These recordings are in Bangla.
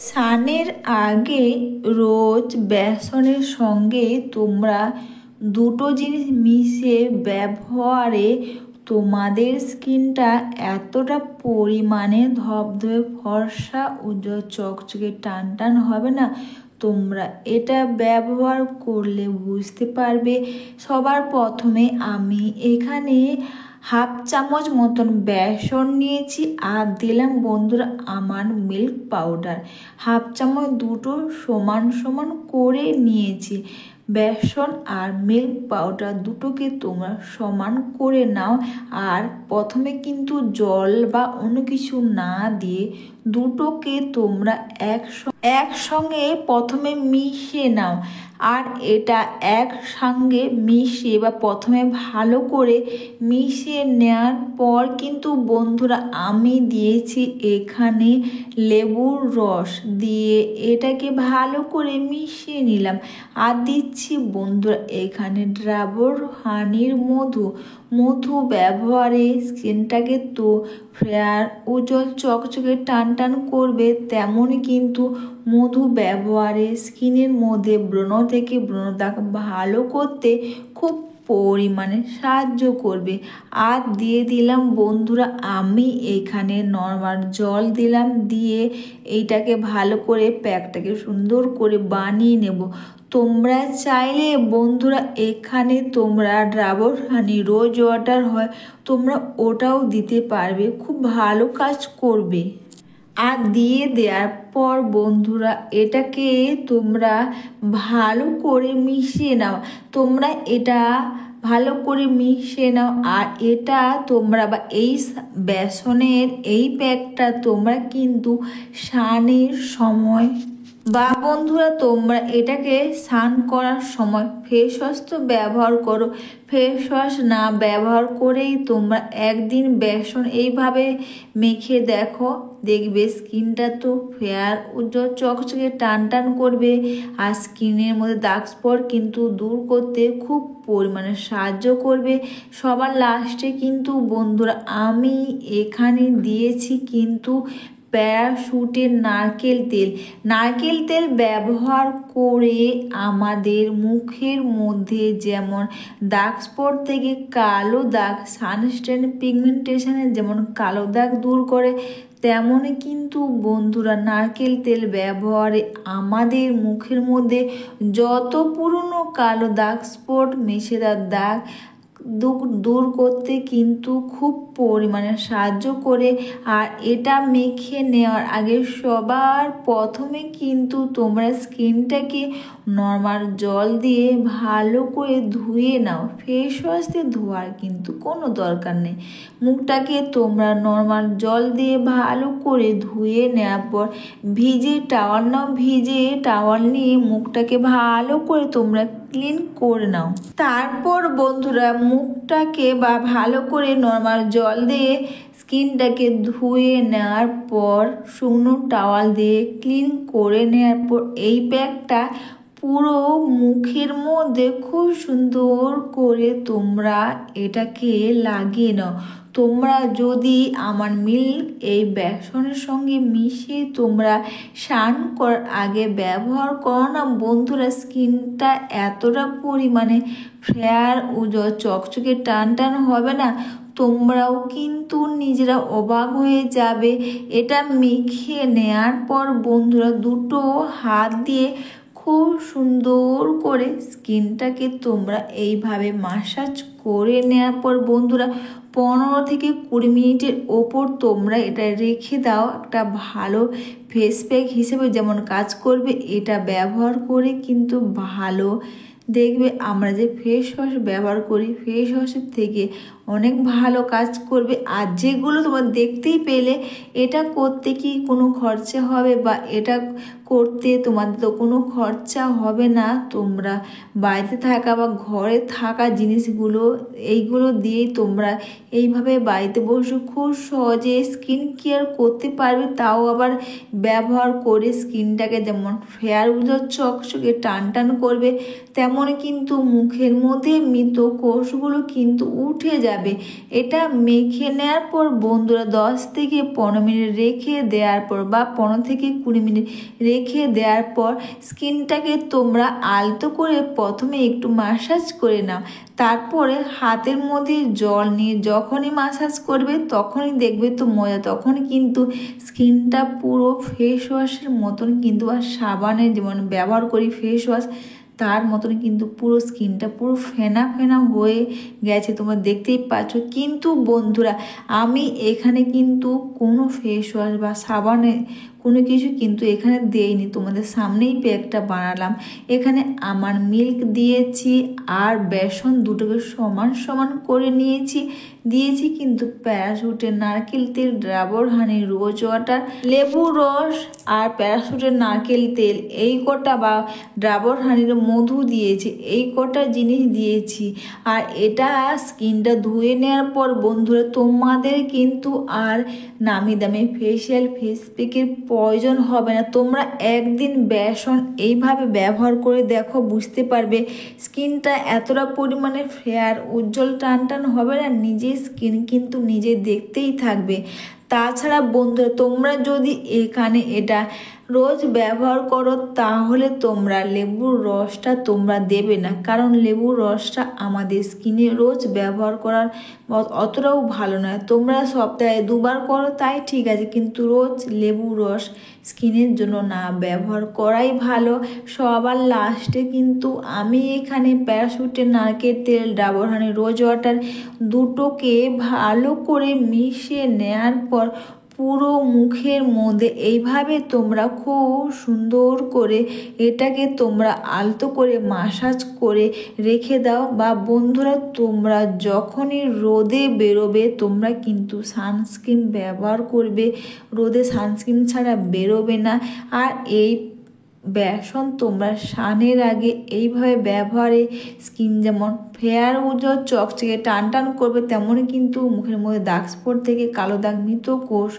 স্নানের আগে রোজ বেসনের সঙ্গে তোমরা দুটো জিনিস মিশিয়ে ব্যবহারে তোমাদের স্কিনটা এতটা পরিমাণে ধবধবে ফর্সা উজ্জ্বল চকচকে টান টান হবে না। তোমরা এটা ব্যবহার করলে বুঝতে পারবে। সবার প্রথমে আমি এখানে হাফ চামচ মতন বেসন নিয়েছি আর দিলাম বন্ধুরা আমার মিল্ক পাউডার হাফ চামচ, দুটো সমান সমান করে নিয়েছি। বেসন আর মিল্ক পাউডার দুটোকে তোমরা সমান করে নাও। আর প্রথমে কিন্তু জল বা অন্য কিছু না দিয়ে দুটোকে তোমরা একসঙ্গে প্রথমে মিশিয়ে নাও। আর এটা একসঙ্গে মিশিয়ে বা প্রথমে ভালো করে মিশিয়ে নেওয়ার পর কিন্তু বন্ধুরা আমি দিয়েছি এখানে লেবুর রস দিয়ে এটাকে ভালো করে মিশিয়ে নিলাম। আর দিচ্ছি বন্ধুরা এখানে ডাবর হানির মধু ব্যবহারে স্কিনটাকে তো ফেয়ার উজ্জ্বল চকচকে টান টান করবে। তেমনই কিন্তু মধু ব্যবহারে স্কিনের মধ্যে ব্রণ থেকে ব্রণ দাগ ভালো করতে খুব পরিমাণে সাহায্য করবে। আর দিয়ে দিলাম বন্ধুরা আমি এখানে নর্মাল জল দিলাম, দিয়ে এইটাকে ভালো করে প্যাকটাকে সুন্দর করে বানিয়ে নেব। তোমরা চাইলে বন্ধুরা এখানে তোমরা ডাবর হানি রোজ ওয়াটার হয় তোমরা ওটাও দিতে পারবে, খুব ভালো কাজ করবে। আর দিয়ে দেওয়ার পর বন্ধুরা এটাকে তোমরা ভালো করে মিশিয়ে নাও। তোমরা এটা ভালো করে মিশিয়ে নাও। আর এটা তোমরা বা এই বেসনের এই প্যাকটা তোমরা কিন্তু স্নানের সময় বা বন্ধুরা তোমরা এটাকে স্নান করার সময় ফেস ওয়াশ তো ব্যবহার করো। ফেস ওয়াশ না ব্যবহার করেই তোমরা একদিন বেসন এইভাবে মেখে দেখো, দেখবে স্কিনটা তো ফেয়ার উজ্জ্বল চকচকে টান টান করবে। আর স্কিনের মধ্যে দাগ স্পট কিন্তু দূর করতে খুব পরিমাণে সাহায্য করবে। সবার লাস্টে কিন্তু বন্ধুরা আমি এখানে দিয়েছি কিন্তু প্যারাশুটের নারকেল তেল ব্যবহার করে আমাদের মুখের মধ্যে যেমন দাগ স্পট থেকে কালো দাগ, সানস্টেন পিগমেন্টেশনের যেমন কালো দাগ দূর করে, তেমনই কিন্তু বন্ধুরা নারকেল তেল ব্যবহারে আমাদের মুখের মধ্যে যত পুরনো কালো দাগ স্পট মেছেদার দাগ দূর করতে কিন্তু খুব পরিমাণে সাহায্য করে। আর এটা মেখে নেওয়ার আগে সবার প্রথমে কিন্তু তোমরা স্কিনটাকে নর্মাল জল দিয়ে ভালো করে ধুয়ে নাও। ফেস ওয়াশ দিয়ে ধোয়ার কিন্তু কোনো দরকার নেই। মুখটাকে তোমরা নর্মাল জল দিয়ে ভালো করে ধুয়ে নেওয়ার পর ভিজে টাওয়াল নাও, ভিজে টাওয়াল নিয়ে মুখটাকে ভালো করে তোমরা ক্লিন করে নাও। তারপর বন্ধুরা মুখটাকে বা ভালো করে নর্মাল জল দিয়ে স্কিনটাকে ধুয়ে নেওয়ার পর শুকনো টাওয়াল দিয়ে ক্লিন করে নেওয়ার পর এই প্যাকটা পুরো মুখের মধ্যে খুব সুন্দর করে তোমরা এটাকে লাগিয়ে নাও। তোমরা যদি আমার মিল্ক এই বেসনের সঙ্গে মিশিয়ে তোমরা স্নান করার আগে ব্যবহার করো না বন্ধুরা, স্কিনটা এতটা পরিমাণে ফেয়ার উজ্জ্বল চকচকে টান টান হবে না, তোমরাও কিন্তু নিজেরা অবাক হয়ে যাবে। এটা মেখে নেওয়ার পর বন্ধুরা দুটো হাত দিয়ে খুব সুন্দর করে স্কিনটাকে তোমরা এইভাবে মাসাজ করে নেওয়ার পর বন্ধুরা 15 থেকে 20 মিনিটের ওপর তোমরা এটা রেখে দাও। একটা ভালো ফেস প্যাক হিসেবে যেমন কাজ করবে, এটা ব্যবহার করে কিন্তু ভালো দেখবে আমরা যে ফেস ওয়াশ ব্যবহার করি ফেস ওয়াশের থেকে অনেক ভালো কাজ করবে। আর যেগুলো তোমরা দেখতেই পেলে এটা করতে কি কোনো খরচা হবে বা এটা করতে তোমাদের তো কোনো খরচা হবে না। তোমরা বাড়িতে থাকা বা ঘরে থাকা জিনিসগুলো এইগুলো দিয়েই তোমরা এইভাবে বাড়িতে বসে খুব সহজে স্কিন কেয়ার করতে পারবে। তাও আবার ব্যবহার করে স্কিনটাকে যেমন ফেয়ার উজ্জ্বল চকচকে টান টান করবে, তেমন তেমন কিন্তু মুখের মধ্যে মৃত কোষগুলো কিন্তু উঠে যাবে। এটা মেখে নেওয়ার পর বন্ধুরা 10 থেকে 15 মিনিট রেখে দেওয়ার পর বা 15 থেকে 20 মিনিট রেখে দেওয়ার পর স্কিনটাকে তোমরা আলতো করে প্রথমে একটু ম্যাসাজ করে নাও। তারপরে হাতের মধ্যে জল নিয়ে যখনই ম্যাসাজ করবে তখনই দেখবে তো মজা, তখন কিন্তু স্কিনটা পুরো ফেস ওয়াশের মতন কিন্তু, আর সাবানের যেমন ব্যবহার করি ফেস ওয়াশ তার মতন কিন্তু পুরো স্কিনটা পুরো ফেনা ফেনা হয়ে গেছে, তোমরা দেখতেই পাচ্ছ। কিন্তু বন্ধুরা আমি এখানে কিন্তু কোনো ফেস ওয়াশ বা সাবানে কোনো কিছু কিন্তু এখানে দেইনি, তোমাদের সামনেই প্যাকটা বানালাম। এখানে আমার মিল্ক দিয়েছি আর বেসন দুটোকে সমান সমান করে দিয়েছি কিন্তু প্যারাশুটের নারকেল তেল, ডাবর হানি, রোজ ওয়াটার, লেবু রস আর প্যারাশুটের নারকেল তেল এই কটা বা ডাবর হানির মধু দিয়েছি, এই কটা জিনিস দিয়েছি। আর এটা স্কিনটা ধুয়ে নেওয়ার পর বন্ধুরা তোমাদের কিন্তু আর নামি দামি ফেস প্যাকের প্রয়োজন হবে না। তোমরা একদিন বেসন এইভাবে ব্যবহার করে দেখো, বুঝতে পারবে স্কিনটা এতটা পরিমাণে ফেয়ার উজ্জ্বল টান টান হবে না, নিজের স্কিন কিন্তু নিজে দেখতেই থাকবে। তাছাড়া বন্ধুরা তোমরা যদি এখানে এটা রোজ ব্যবহার করো তাহলে তোমরা লেবুর রসটা তোমরা দেবে না, কারণ লেবুর রসটা আমাদের স্কিনে রোজ ব্যবহার করার অতটাও ভালো নয়। তোমরা সপ্তাহে 2 বার করো তাই ঠিক আছে, কিন্তু রোজ লেবুর রস স্কিনের জন্য না ব্যবহার করাই ভালো। সবার লাস্টে কিন্তু আমি এখানে প্যারাশুটের নারকেল তেল, ডাবর হানি, রোজ ওয়াটার দুটোকে ভালো করে মিশিয়ে নেওয়ার পর পুরো মুখের মধ্যে এইভাবে তোমরা খুব সুন্দর করে এটাকে তোমরা আলতো করে ম্যাসাজ করে রেখে দাও। বা বন্ধুরা তোমরা যখনই রোদে বেরোবে তোমরা কিন্তু সানস্ক্রিন ব্যবহার করবে, রোদে সানস্ক্রিন ছাড়া বেরোবে না। আর এই বেসন তোমরা স্নানের আগে এইভাবে ব্যবহারে স্কিন যেমন ফেয়ার উজ্জ্বল চকচকে টান টান করবে, তেমনই কিন্তু মুখের মধ্যে দাগ স্পট থেকে কালো দাগ মৃত কোষ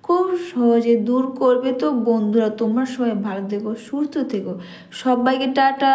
খুব সহজে দূর করবে। তো বন্ধুরা তোমরা সবাই ভালো থেকো, সুস্থ থেকো, সবাইকে টাটা।